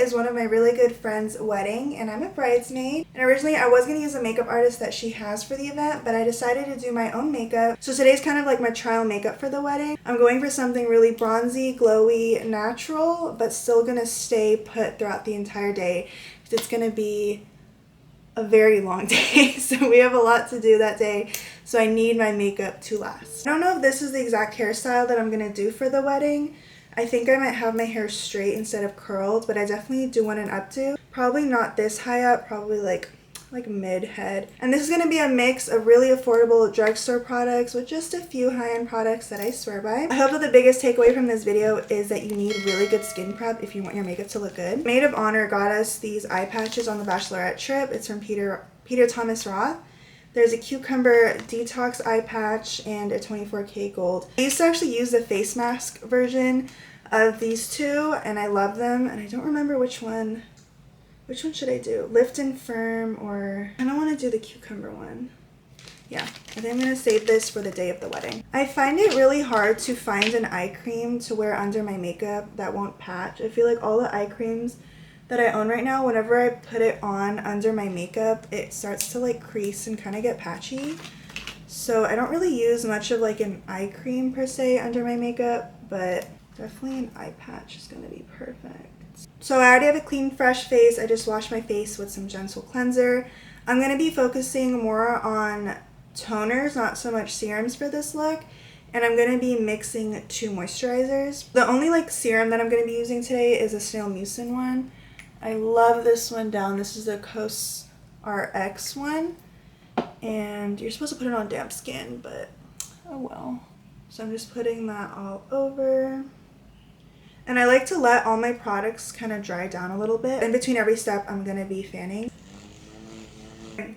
is one of my really good friend's wedding, and I'm a bridesmaid. And originally I was going to use a makeup artist that she has for the event, but I decided to do my own makeup. So today's kind of like my trial makeup for the wedding. I'm going for something really bronzy, glowy, natural, but still going to stay put throughout the entire day. It's going to be a very long day, so we have a lot to do that day, so I need my makeup to last. I don't know if this is the exact hairstyle that I'm gonna do for the wedding. I think I might have my hair straight instead of curled, but I definitely do want an updo. Probably not this high up, probably like mid head. And this is going to be a mix of really affordable drugstore products with just a few high-end products that I swear by. I hope that the biggest takeaway from this video is that you need really good skin prep if you want your makeup to look good. Maid of Honor got us these eye patches on the bachelorette trip. It's from Peter Thomas Roth. There's a cucumber detox eye patch and a 24K gold. I used to actually use the face mask version of these two, and I love them, and I don't remember which one. Which one should I do? Lift and Firm, or I don't want to do the cucumber one. Yeah, I think I'm going to save this for the day of the wedding. I find it really hard to find an eye cream to wear under my makeup that won't patch. I feel like all the eye creams that I own right now, whenever I put it on under my makeup, it starts to like crease and kind of get patchy. So I don't really use much of like an eye cream per se under my makeup, but definitely an eye patch is going to be perfect. So I already have a clean, fresh face. I just washed my face with some gentle cleanser. I'm going to be focusing more on toners, not so much serums for this look. And I'm going to be mixing 2 moisturizers. The only like serum that I'm going to be using today is a Snail Mucin one. I love this one down. This is the COSRX one. And you're supposed to put it on damp skin, but oh well. So I'm just putting that all over. And I like to let all my products kind of dry down a little bit. In between every step, I'm going to be fanning.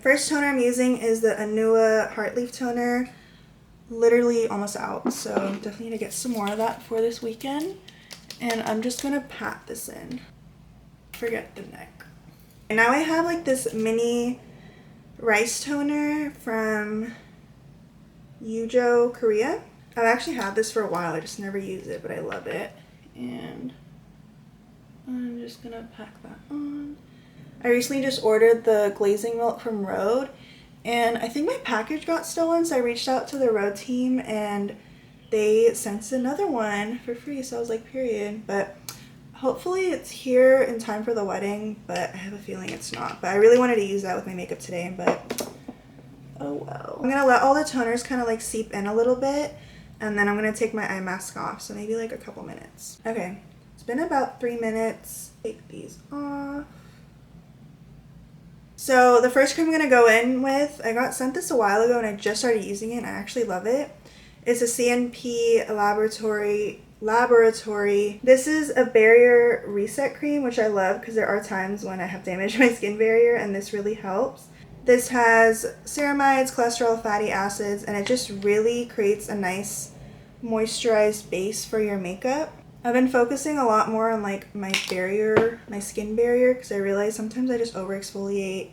First toner I'm using is the Anua Heartleaf toner. Literally almost out, so definitely need to get some more of that for this weekend. And I'm just going to pat this in. Forget the neck. And now I have like this mini rice toner from Yujo, Korea. I've actually had this for a while. I just never use it, but I love it. And I'm just gonna pack that on. I recently just ordered the glazing milk from Rhode, and I think my package got stolen, so I reached out to the Rhode team and they sent another one for free, so I was like, period. But hopefully it's here in time for the wedding, but I have a feeling it's not. But I really wanted to use that with my makeup today, but oh well. I'm gonna let all the toners kind of like seep in a little bit, and then I'm going to take my eye mask off, so maybe like a couple minutes. Okay, it's been about 3 minutes. Take these off. So the first cream I'm going to go in with, I got sent this a while ago and I just started using it and I actually love it. It's a CNP Laboratory. This is a barrier reset cream, which I love because there are times when I have damaged my skin barrier and this really helps. This has ceramides, cholesterol, fatty acids, and it just really creates a nice moisturized base for your makeup. I've been focusing a lot more on like my skin barrier, because I realize sometimes I just over exfoliate,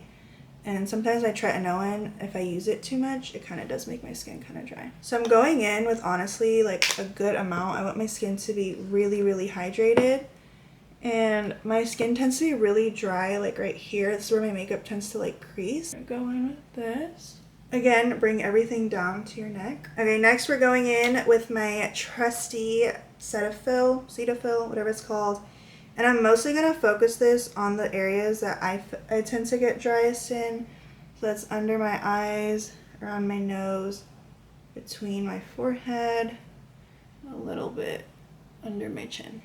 and sometimes my tretinoin, if I use it too much, it kind of does make my skin kind of dry. So I'm going in with honestly like a good amount. I want my skin to be really, really hydrated. And my skin tends to be really dry, like right here. This is where my makeup tends to like crease. I'm going in with this. Again, bring everything down to your neck. Okay, next we're going in with my trusty Cetaphil, whatever it's called. And I'm mostly going to focus this on the areas that I tend to get driest in. So that's under my eyes, around my nose, between my forehead, a little bit under my chin.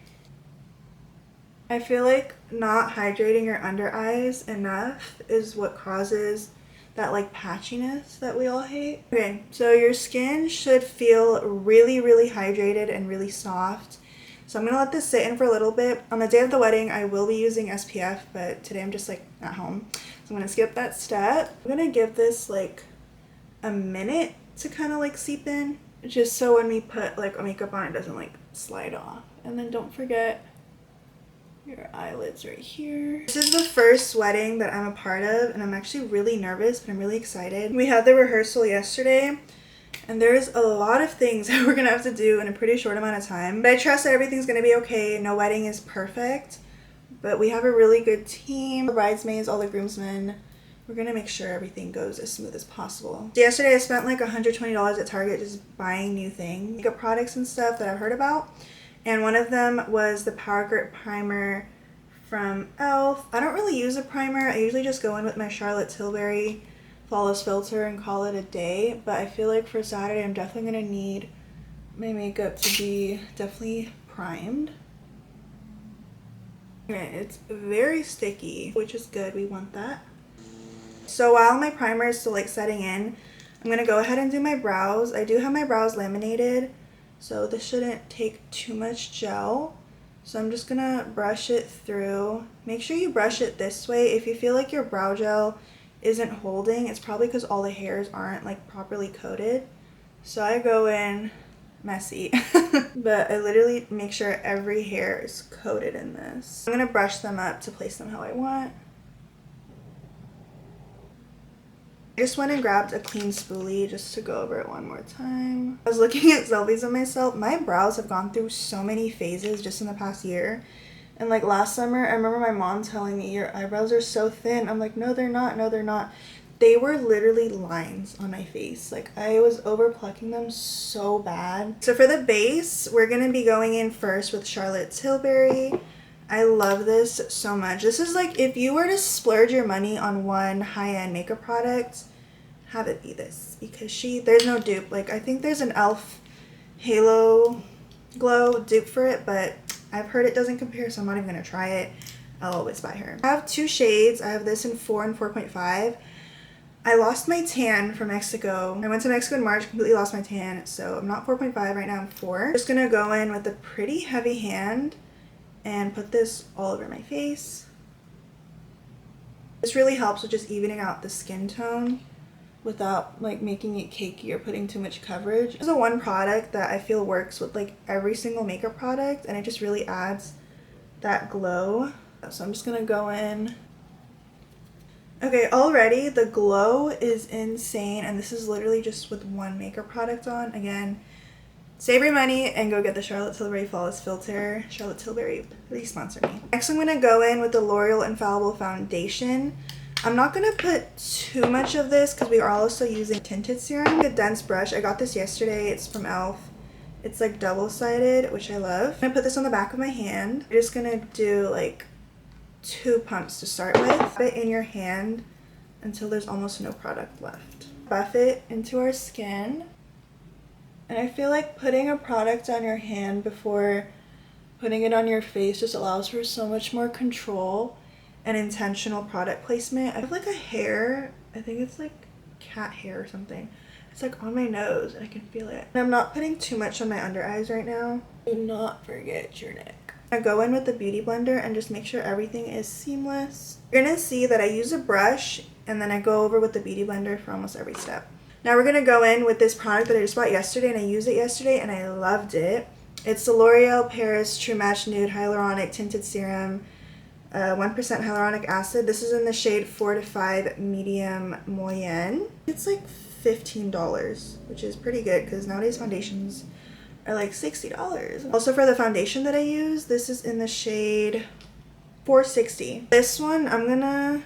I feel like not hydrating your under eyes enough is what causes that like patchiness that we all hate. Okay, so your skin should feel really, really hydrated and really soft. So I'm gonna let this sit in for a little bit. On the day of the wedding, I will be using SPF, but today I'm just like at home. So I'm gonna skip that step. I'm gonna give this like a minute to kind of like seep in, just so when we put like makeup on, it doesn't like slide off. And then don't forget your eyelids right here. This is the first wedding that I'm a part of, and I'm actually really nervous, but I'm really excited. We had the rehearsal yesterday, and there's a lot of things that we're gonna have to do in a pretty short amount of time. But I trust that everything's gonna be okay. No wedding is perfect, But we have a really good team. The bridesmaids, all the groomsmen. We're gonna make sure everything goes as smooth as possible. So yesterday I spent like $120 at Target just buying new things, makeup products and stuff that I've heard about. And one of them was the Power Grip Primer from e.l.f. I don't really use a primer. I usually just go in with my Charlotte Tilbury Flawless Filter and call it a day. But I feel like for Saturday I'm definitely gonna need my makeup to be definitely primed. Okay, it's very sticky, which is good. We want that. So while my primer is still like setting in, I'm gonna go ahead and do my brows. I do have my brows laminated, so this shouldn't take too much gel. So I'm just gonna brush it through. Make sure you brush it this way. If you feel like your brow gel isn't holding, it's probably because all the hairs aren't like properly coated. So I go in messy, but I literally make sure every hair is coated in this. I'm gonna brush them up to place them how I want. I just went and grabbed a clean spoolie just to go over it one more time. I was looking at selfies of myself. My brows have gone through so many phases just in the past year. And like last summer, I remember my mom telling me, your eyebrows are so thin. I'm like, no, they're not. No, they're not. They were literally lines on my face. Like I was over plucking them so bad. So for the base, we're going to be going in first with Charlotte Tilbury. I love this so much. This is like, if you were to splurge your money on one high-end makeup product, have it be this, because there's no dupe. Like I think there's an e.l.f. Halo Glow dupe for it, but I've heard it doesn't compare, so I'm not even gonna try it. I'll always buy her. I have two shades. I have this in 4 and 4.5. I lost my tan from Mexico. I went to Mexico in March, completely lost my tan, so I'm not 4.5 right now, I'm 4. I'm just gonna go in with a pretty heavy hand and put this all over my face. This really helps with just evening out the skin tone without like making it cakey or putting too much coverage. This is the one product that I feel works with like every single makeup product, and it just really adds that glow. So I'm just gonna go in. Okay, already the glow is insane, and this is literally just with one makeup product on. Again, save your money and go get the Charlotte Tilbury Flawless Filter. Charlotte Tilbury, please sponsor me. Next, I'm going to go in with the L'Oreal Infallible Foundation. I'm not going to put too much of this because we are also using Tinted Serum. A dense brush. I got this yesterday. It's from e.l.f. It's like double-sided, which I love. I'm going to put this on the back of my hand. I'm just going to do like 2 pumps to start with. Put it in your hand until there's almost no product left. Buff it into our skin. And I feel like putting a product on your hand before putting it on your face just allows for so much more control and intentional product placement. I have like a hair, I think it's like cat hair or something. It's like on my nose and I can feel it. And I'm not putting too much on my under eyes right now. Do not forget your neck. I go in with the beauty blender and just make sure everything is seamless. You're gonna see that I use a brush and then I go over with the beauty blender for almost every step. Now we're going to go in with this product that I just bought yesterday, and I used it yesterday and I loved it. It's the L'Oreal Paris True Match Nude Hyaluronic Tinted Serum, 1% hyaluronic acid. This is in the shade 4 to 5 Medium Moyenne. It's like $15, which is pretty good because nowadays foundations are like $60. Also for the foundation that I use, this is in the shade 460. This one, I'm going to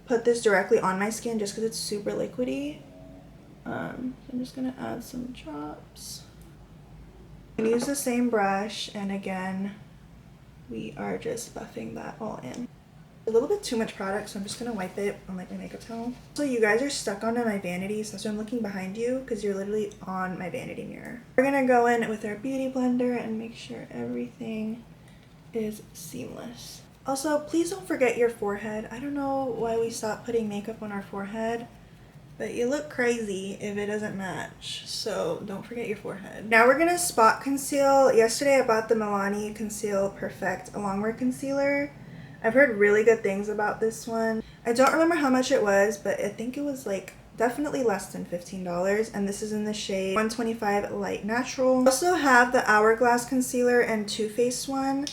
put this directly on my skin just because it's super liquidy. I'm just gonna add some drops. I'm gonna use the same brush, and again, we are just buffing that all in. A little bit too much product, so I'm just gonna wipe it on like my makeup towel. So you guys are stuck onto my vanity, so that's why I'm looking behind you, because you're literally on my vanity mirror. We're gonna go in with our beauty blender and make sure everything is seamless. Also, please don't forget your forehead. I don't know why we stopped putting makeup on our forehead, but you look crazy if it doesn't match, so don't forget your forehead. Now we're gonna spot conceal. Yesterday I bought the Milani Conceal Perfect Longwear Concealer. I've heard really good things about this one. I don't remember how much it was, but I think it was like definitely less than $15, and this is in the shade 125 Light Natural. I also have the Hourglass Concealer and Too Faced one.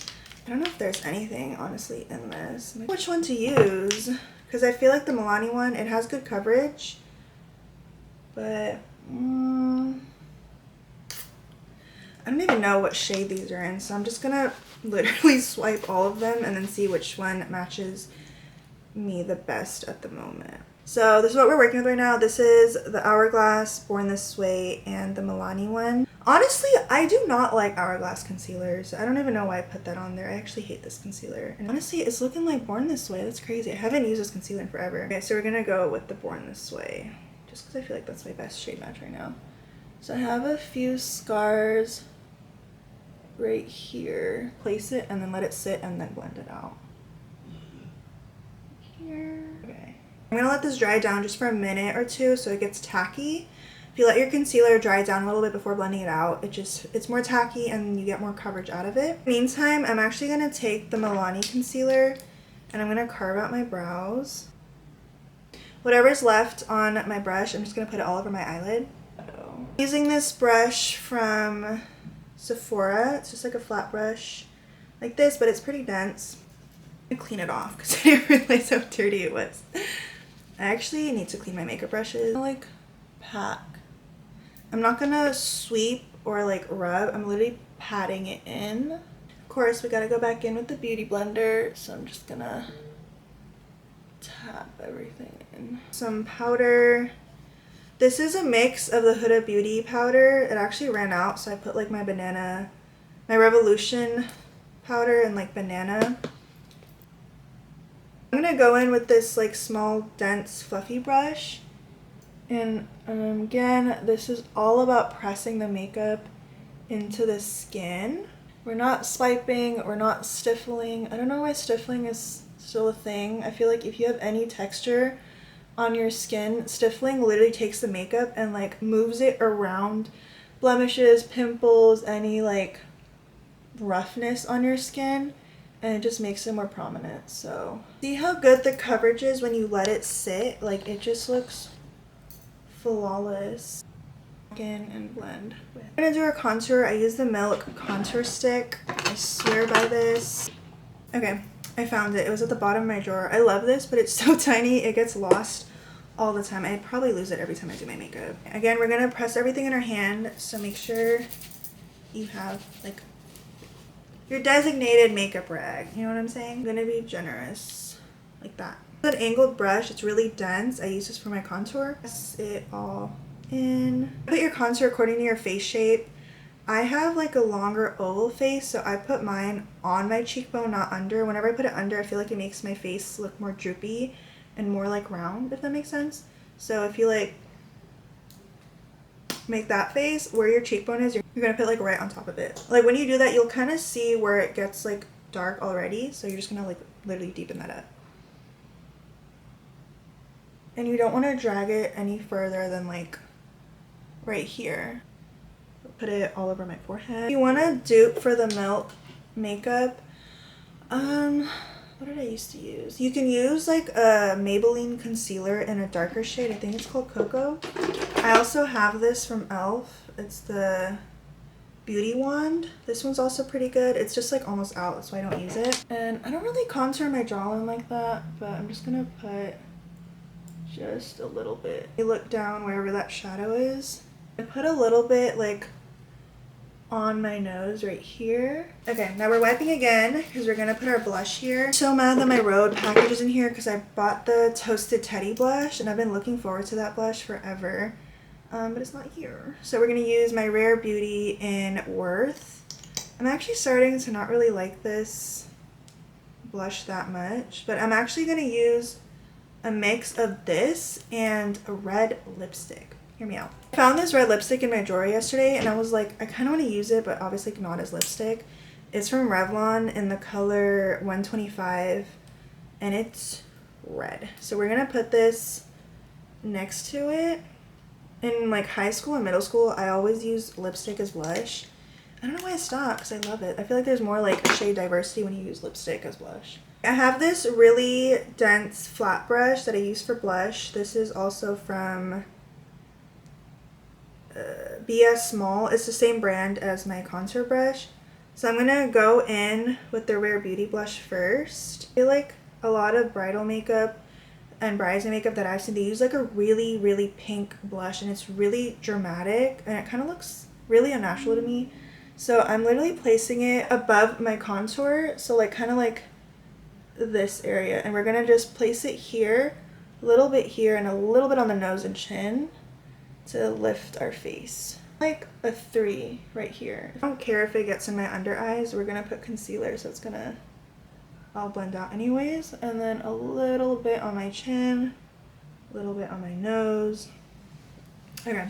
I don't know if there's anything, honestly, in this. Which one to use? Because I feel like the Milani one, it has good coverage. But, I I don't even know what shade these are in, so I'm just gonna literally swipe all of them and then see which one matches me the best at the moment. So this is what we're working with right now. This is the Hourglass, Born This Way, and the Milani one. Honestly, I do not like Hourglass concealers. I don't even know why I put that on there. I actually hate this concealer. And honestly, it's looking like Born This Way. That's crazy. I haven't used this concealer in forever. Okay, so we're gonna go with the Born This Way, just because I feel like that's my best shade match right now. So I have a few scars right here. Place it and then let it sit and then blend it out. Here. Okay. I'm gonna let this dry down just for a minute or two so it gets tacky. If you let your concealer dry down a little bit before blending it out, it's more tacky and you get more coverage out of it. Meantime, I'm actually gonna take the Milani concealer and I'm gonna carve out my brows. Whatever's left on my brush, I'm just gonna put it all over my eyelid. Using this brush from Sephora. It's just like a flat brush like this, but it's pretty dense. I'm gonna clean it off because I didn't realize how dirty it was. I actually need to clean my makeup brushes. Like pack. I'm not gonna sweep or like rub. I'm literally patting it in. Of course, we gotta go back in with the beauty blender, so I'm just gonna tap everything in. Some powder. This is a mix of the Huda Beauty powder. It actually ran out, so I put like my Revolution powder and like banana. I'm gonna go in with this like small, dense, fluffy brush. And again, this is all about pressing the makeup into the skin. We're not swiping, we're not stiffling. I don't know why stiffling is still a thing. I feel like if you have any texture on your skin, stiffling literally takes the makeup and like moves it around blemishes, pimples, any like roughness on your skin, and it just makes it more prominent. So see how good the coverage is when you let it sit? Like it just looks flawless. In and blend with. I'm gonna do our contour. I use the Milk contour stick. I swear by this. Okay, I found it. It was at the bottom of my drawer. I love this, but it's so tiny it gets lost all the time. I probably lose it every time I do my makeup. Again, we're gonna press everything in our hand, so make sure you have like your designated makeup rag. You know what I'm saying? I'm gonna be generous like that. An angled brush. It's really dense. I use this for my contour. Press it all in. Put your contour according to your face shape. I have like a longer oval face, so I put mine on my cheekbone, not under. Whenever I put it under, I feel like it makes my face look more droopy and more like round, if that makes sense. So if you like make that face where your cheekbone is, you're gonna put like right on top of it. Like when you do that, you'll kind of see where it gets like dark already, so you're just gonna like literally deepen that up. And you don't want to drag it any further than like right here. Put it all over my forehead. You want to dupe for the Milk makeup. What did I used to use? You can use like a Maybelline Concealer in a darker shade. I think it's called Cocoa. I also have this from e.l.f. It's the Beauty Wand. This one's also pretty good. It's just like almost out, so I don't use it. And I don't really contour my jawline like that, but I'm just gonna put just a little bit. You look down wherever that shadow is. I put a little bit like on my nose right here. Okay, now we're wiping again because we're gonna put our blush here. So mad that my Rhode package is in here because I bought the Toasted Teddy blush and I've been looking forward to that blush forever, but it's not here. So we're gonna use my Rare Beauty in Worth. I'm actually starting to not really like this blush that much, but I'm actually gonna use a mix of this and a red lipstick. Hear me out. I found this red lipstick in my drawer yesterday and I was like, I kind of want to use it, but obviously not as lipstick. It's from Revlon in the color 125 and it's red. So we're gonna put this next to it. In like high school and middle school, I always used lipstick as blush. I don't know why I stopped because I love it. I feel like there's more like shade diversity when you use lipstick as blush. I have this really dense flat brush that I use for blush. This is also from BS Small. It's the same brand as my contour brush. So I'm going to go in with the Rare Beauty blush first. I feel like a lot of bridal makeup and bridesmaid makeup that I've seen, they use like a really, really pink blush and it's really dramatic and it kind of looks really unnatural to me. So I'm literally placing it above my contour, so like kind of like this area, and we're gonna just place it here, a little bit here, and a little bit on the nose and chin to lift our face. Like a 3 right here. I don't care if it gets in my under eyes, we're gonna put concealer, so it's gonna all blend out anyways. And then a little bit on my chin, a little bit on my nose. Okay,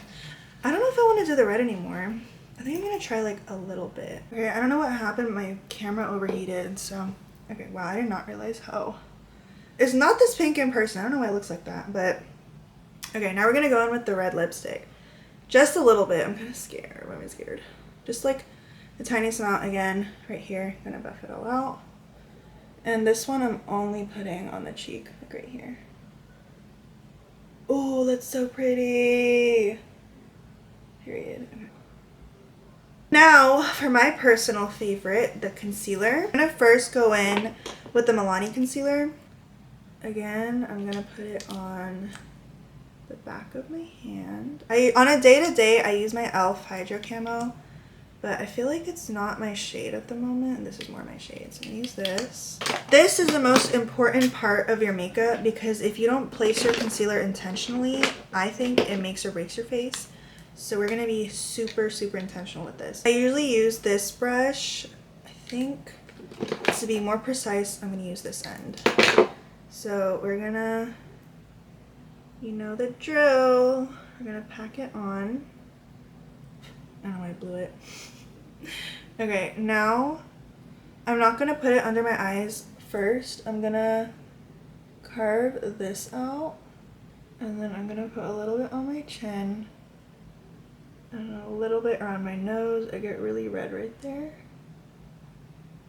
I don't know if I want to do the red anymore. I think I'm gonna try like a little bit. Okay, I don't know what happened, my camera overheated, so okay, wow, I did not realize how. It's not this pink in person, I don't know why it looks like that, but okay, now we're gonna go in with the red lipstick. Just a little bit. I'm kind of scared. Why am I scared? Just like the tiniest amount again, right here. Gonna buff it all out. And this one I'm only putting on the cheek, like right here. Oh, that's so pretty. Period. Okay. Now, for my personal favorite, the concealer. I'm gonna first go in with the Milani Concealer. Again, I'm gonna put it on the back of my hand. On a day-to-day, I use my e.l.f. Hydro Camo, but I feel like it's not my shade at the moment, and this is more my shade, so I'm gonna use this. This is the most important part of your makeup, because if you don't place your concealer intentionally, I think it makes or breaks your face. So we're gonna be super, super intentional with this. I usually use this brush. I think to be more precise, I'm gonna use this end. So we're gonna, you know the drill. We're gonna pack it on. I don't know why I blew it. Okay, now I'm not gonna put it under my eyes first. I'm gonna carve this out, and then I'm gonna put a little bit on my chin and a little bit around my nose. I get really red right there.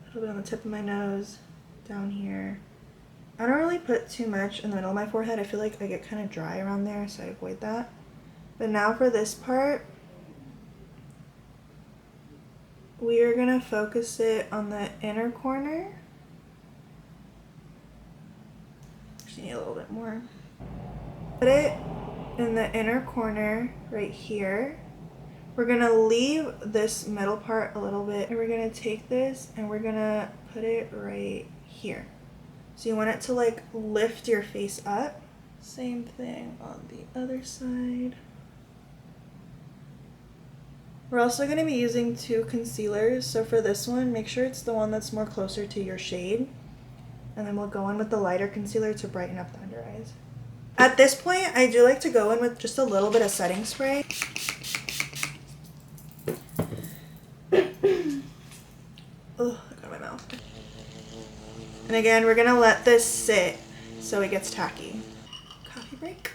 A little bit on the tip of my nose, down here. I don't really put too much in the middle of my forehead. I feel like I get kind of dry around there, so I avoid that. But now for this part, we are gonna focus it on the inner corner. Just need a little bit more. Put it in the inner corner right here. We're gonna leave this middle part a little bit, and we're gonna take this and we're gonna put it right here. So you want it to like lift your face up. Same thing on the other side. We're also going to be using 2 concealers. So for this one, make sure it's the one that's more closer to your shade. And then we'll go in with the lighter concealer to brighten up the under eyes. At this point, I do like to go in with just a little bit of setting spray. Oh, I got my mouth. And again, we're gonna let this sit so it gets tacky. Coffee break.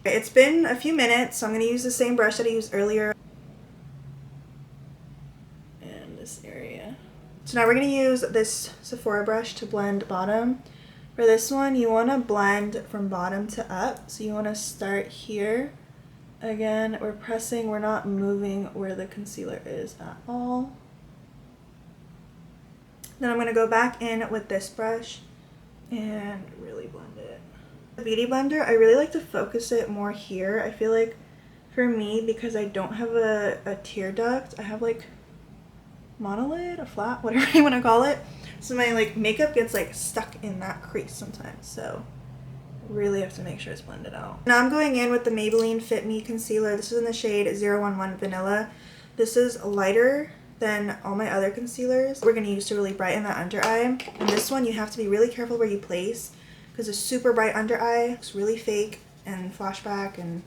Okay, it's been a few minutes, so I'm gonna use the same brush that I used earlier. And this area. So now we're gonna use this Sephora brush to blend bottom. For this one, you wanna blend from bottom to up. So you wanna start here. Again, we're pressing, we're not moving where the concealer is at all. Then I'm going to go back in with this brush and really blend it. The Beauty Blender, I really like to focus it more here. I feel like for me, because I don't have a tear duct, I have like monolid, a flat, whatever you want to call it. So my like makeup gets like stuck in that crease sometimes. So really have to make sure it's blended out. Now I'm going in with the Maybelline Fit Me Concealer. This is in the shade 011 Vanilla. This is lighter than all my other concealers we're going to use to really brighten that under eye. And this one you have to be really careful where you place, because a super bright under eye looks really fake and flashback and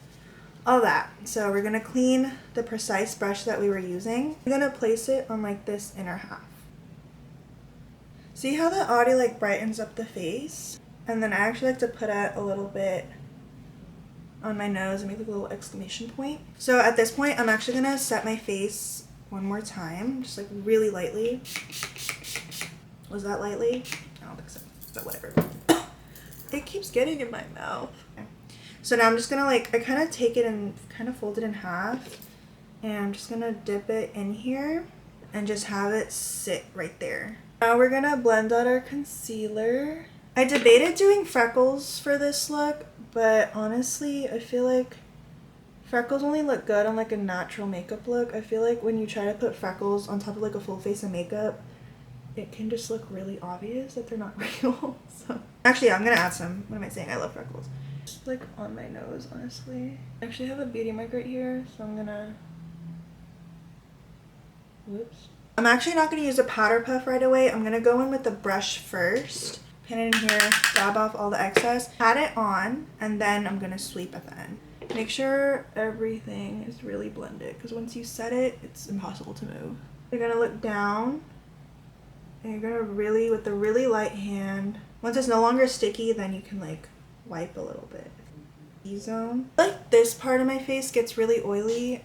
all that. So we're going to clean the precise brush that we were using. I'm going to place it on like this inner half. See how the already like brightens up the face? And then I actually like to put out a little bit on my nose and make like a little exclamation point. So at this point I'm actually going to set my face one more time, just like really lightly. Was that lightly? I don't think so, but whatever. It keeps getting in my mouth. Okay. So now I'm just gonna like, I kind of take it and kind of fold it in half, and I'm just gonna dip it in here and just have it sit right there. Now we're gonna blend out our concealer. I debated doing freckles for this look, but honestly I feel like Freckles only look good on like a natural makeup look. I feel like when you try to put freckles on top of like a full face of makeup, it can just look really obvious that they're not real. So actually, yeah, I'm gonna add some. What am I saying? I love freckles. Just like on my nose, honestly. I actually have a beauty mark right here, so I'm gonna... Whoops. I'm actually not gonna use a powder puff right away. I'm gonna go in with the brush first. Pin it in here, dab off all the excess, pat it on, and then I'm gonna sweep at the end. Make sure everything is really blended, because once you set it, it's impossible to move. You're gonna look down, and you're gonna really, with the really light hand, once it's no longer sticky, then you can like wipe a little bit. E-zone. Like this part of my face gets really oily,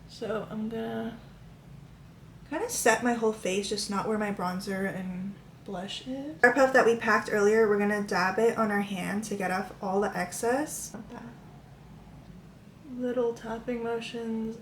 so I'm gonna kind of set my whole face, just not where my bronzer and blush is. Our puff that we packed earlier, we're gonna dab it on our hand to get off all the excess. Little tapping motions,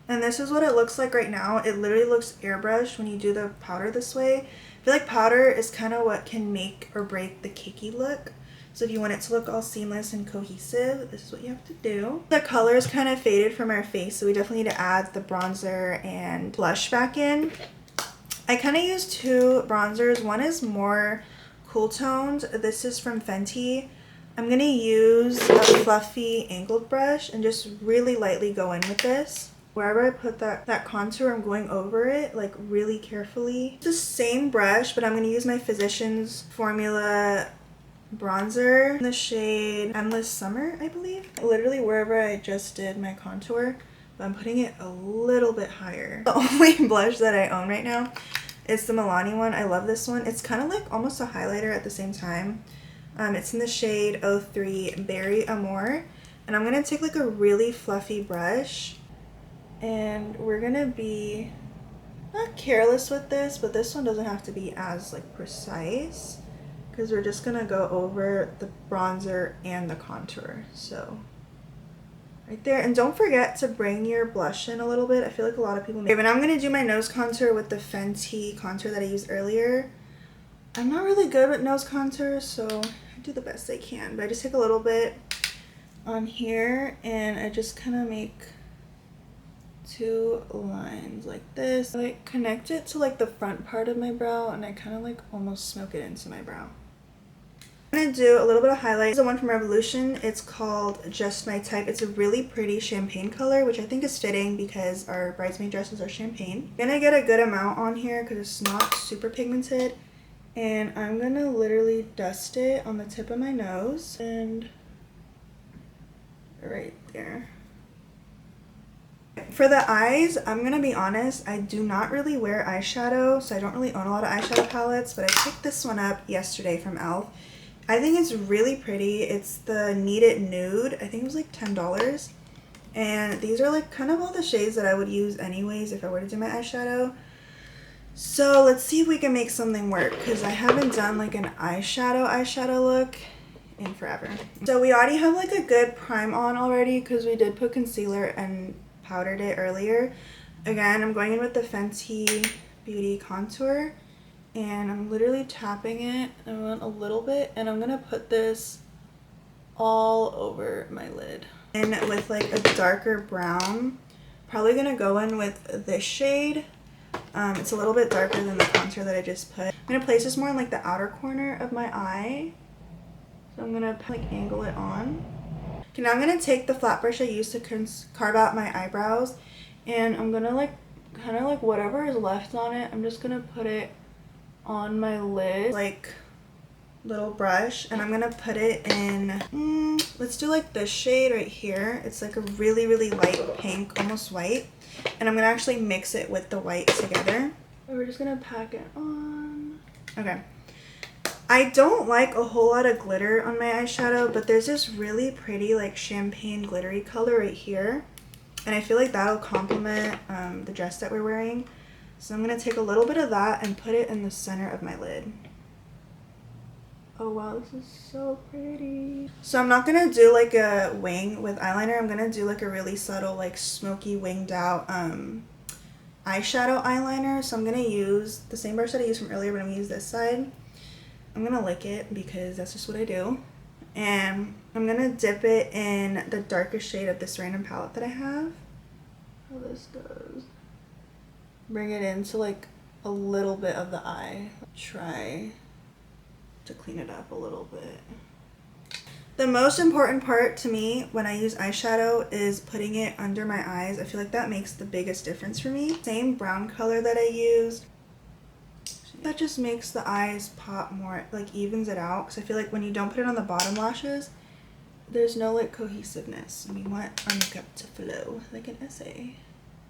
and this is what it looks like right now. It literally looks airbrushed when you do the powder this way. I feel like powder is kind of what can make or break the cakey look. So if you want it to look all seamless and cohesive, this is what you have to do. The color is kind of faded from our face, so we definitely need to add the bronzer and blush back in. I kind of use two bronzers. One is more cool toned. This is from Fenty. I'm going to use a fluffy angled brush and just really lightly go in with this. Wherever I put that contour, I'm going over it like really carefully. It's the same brush, but I'm going to use my Physicians Formula bronzer in the shade Endless Summer, I believe. Literally wherever I just did my contour, but I'm putting it a little bit higher. The only blush that I own right now is the Milani one. I love this one. It's kind of like almost a highlighter at the same time. It's in the shade 03 Berry Amour, and I'm gonna take like a really fluffy brush, and we're gonna be not careless with this, but this one doesn't have to be as like precise, because we're just gonna go over the bronzer and the contour. So right there, and don't forget to bring your blush in a little bit. I feel like a lot of people make. Okay, but I'm gonna do my nose contour with the Fenty contour that I used earlier. I'm not really good with nose contour, so I do the best I can, but I just take a little bit on here and I just kind of make two lines like this. I like connect it to like the front part of my brow, and I kind of like almost smoke it into my brow. I'm gonna do a little bit of highlight. This is the one from Revolution. It's called Just My Type. It's a really pretty champagne color, which I think is fitting because our bridesmaid dresses are champagne. I'm gonna get a good amount on here because it's not super pigmented. And I'm gonna literally dust it on the tip of my nose and right there. For the eyes, I'm gonna be honest, I do not really wear eyeshadow, so I don't really own a lot of eyeshadow palettes, but I picked this one up yesterday from e.l.f. I think it's really pretty. It's the Need It Nude. I think it was like $10. And these are like kind of all the shades that I would use anyways if I were to do my eyeshadow. So let's see if we can make something work, because I haven't done like an eyeshadow look in forever. So we already have like a good prime on already because we did put concealer and powdered it earlier. Again, I'm going in with the Fenty Beauty Contour, and I'm literally tapping it. I want a little bit, and I'm gonna put this all over my lid. And with like a darker brown, probably gonna go in with this shade. It's a little bit darker than the contour that I just put. I'm gonna place this more in like the outer corner of my eye. So I'm gonna like angle it on. Okay, now I'm gonna take the flat brush I used to carve out my eyebrows, and I'm gonna like kind of like whatever is left on it, I'm just gonna put it on my lid, like little brush, and I'm gonna put it in, let's do like this shade right here. It's like a really light pink, almost white, and I'm gonna actually mix it with the white together. We're just gonna pack it on. Okay. I don't like a whole lot of glitter on my eyeshadow, but there's this really pretty like champagne glittery color right here, and I feel like that'll complement the dress that we're wearing. So I'm gonna take a little bit of that and put it in the center of my lid. Oh wow, this is so pretty. So I'm not gonna do like a wing with eyeliner. I'm gonna do like a really subtle like smoky winged out eyeshadow eyeliner. So I'm gonna use the same brush that I used from earlier, but I'm gonna use this side. I'm gonna lick it because that's just what I do. And I'm gonna dip it in the darkest shade of this random palette that I have. How this goes. Bring it into like a little bit of the eye. Try to clean it up a little bit. The most important part to me when I use eyeshadow is putting it under my eyes. I feel like that makes the biggest difference for me. Same brown color that I used. That just makes the eyes pop more, like evens it out. Because I feel like when you don't put it on the bottom lashes, there's no like cohesiveness. And we want our makeup to flow like an essay.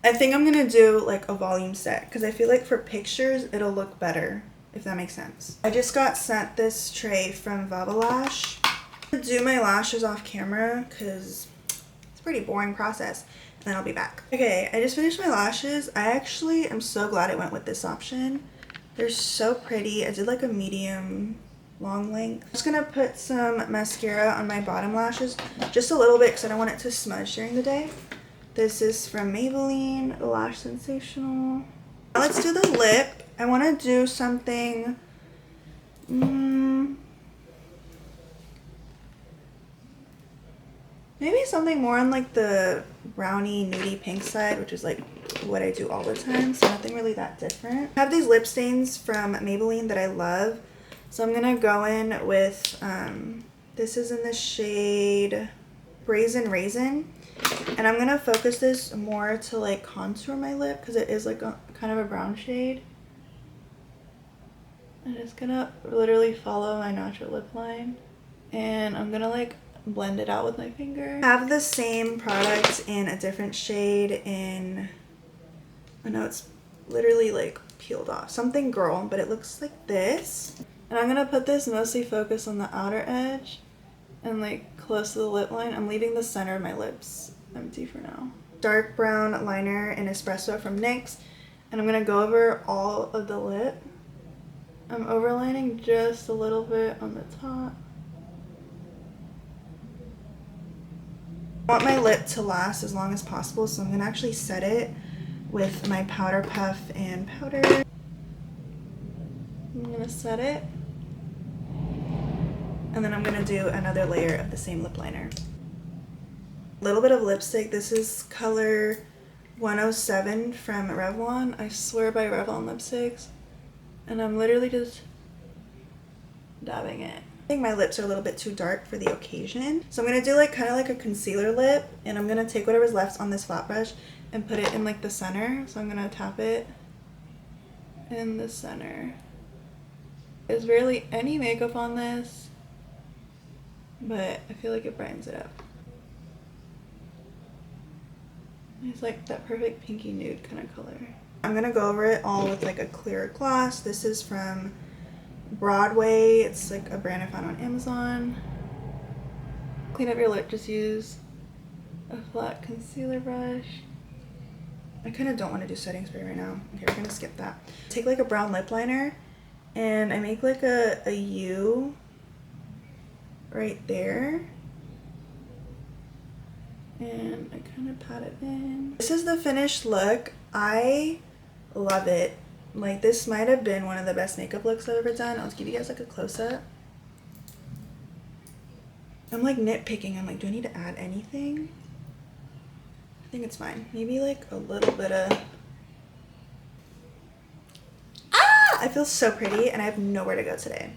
I think I'm going to do like a volume set. Because I feel like for pictures, it'll look better. If that makes sense. I just got sent this tray from Vavalash. Do my lashes off camera because it's a pretty boring process, and then I'll be back. Okay, I just finished my lashes. I actually am so glad I went with this option. They're so pretty. I did like a medium long length. I'm just gonna put some mascara on my bottom lashes, just a little bit because I don't want it to smudge during the day. This is from Maybelline, the Lash Sensational. Now let's do the lip. I want to do something maybe something more on like the brownie nudie pink side, which is like what I do all the time, so nothing really that different. I have these lip stains from Maybelline that I love, so I'm gonna go in with this is in the shade Brazen Raisin, and I'm gonna focus this more to like contour my lip because it is like a kind of a brown shade. I'm just gonna literally follow my natural lip line, and I'm gonna like blend it out with my finger. I have the same product in a different shade in, I know it's literally like peeled off, something girl, but it looks like this. And I'm gonna put this mostly focused on the outer edge and like close to the lip line. I'm leaving the center of my lips empty for now. Dark brown liner in Espresso from NYX, and I'm gonna go over all of the lip. I'm overlining just a little bit on the top. I want my lip to last as long as possible, so I'm going to actually set it with my powder puff and powder. I'm going to set it, and then I'm going to do another layer of the same lip liner. A little bit of lipstick. This is color 107 from Revlon. I swear by Revlon lipsticks. And I'm literally just dabbing it. I think my lips are a little bit too dark for the occasion. So I'm going to do like kind of like a concealer lip. And I'm going to take whatever's left on this flat brush and put it in like the center. So I'm going to tap it in the center. There's barely any makeup on this, but I feel like it brightens it up. It's like that perfect pinky nude kind of color. I'm gonna go over it all with like a clear gloss. This is from Broadway. It's like a brand I found on Amazon. Clean up your lip, just use a flat concealer brush. I kind of don't want to do setting spray right now. Okay, we're gonna skip that. Take like a brown lip liner and I make like a U right there. And I kind of pat it in. This is the finished look. I love it. Like, this might have been one of the best makeup looks I've ever done. I'll just give you guys like a close-up. I'm like nitpicking. I'm like, do I need to add anything? I think it's fine. Maybe like a little bit of... Ah! I feel so pretty and I have nowhere to go today.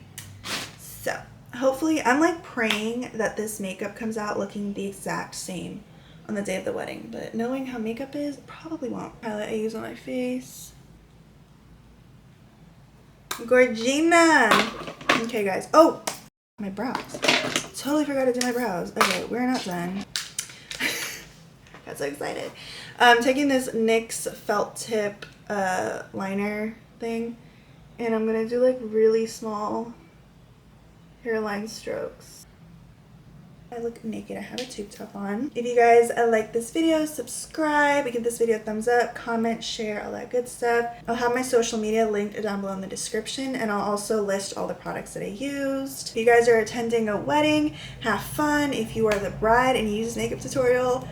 So, hopefully, I'm like praying that this makeup comes out looking the exact same on the day of the wedding, but knowing how makeup is, probably won't. Highlight I use on my face. Gorgina! Okay, guys. Oh! My brows. Totally forgot to do my brows. Okay, we're not done. Got so excited. I'm taking this NYX felt tip liner thing, and I'm gonna do like really small hairline strokes. I look naked. I have a tube top on. If you guys like this video, subscribe, give this video a thumbs up, comment, share, all that good stuff. I'll have my social media linked down below in the description, and I'll also list all the products that I used. If you guys are attending a wedding, have fun. If you are the bride and you use this makeup tutorial,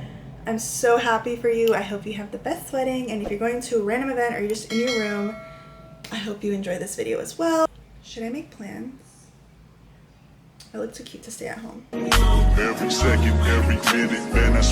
I'm so happy for you. I hope you have the best wedding, and if you're going to a random event or you're just in your room, I hope you enjoy this video as well. Should I make plans? I look too cute to stay at home. Every second, every minute, fantasy.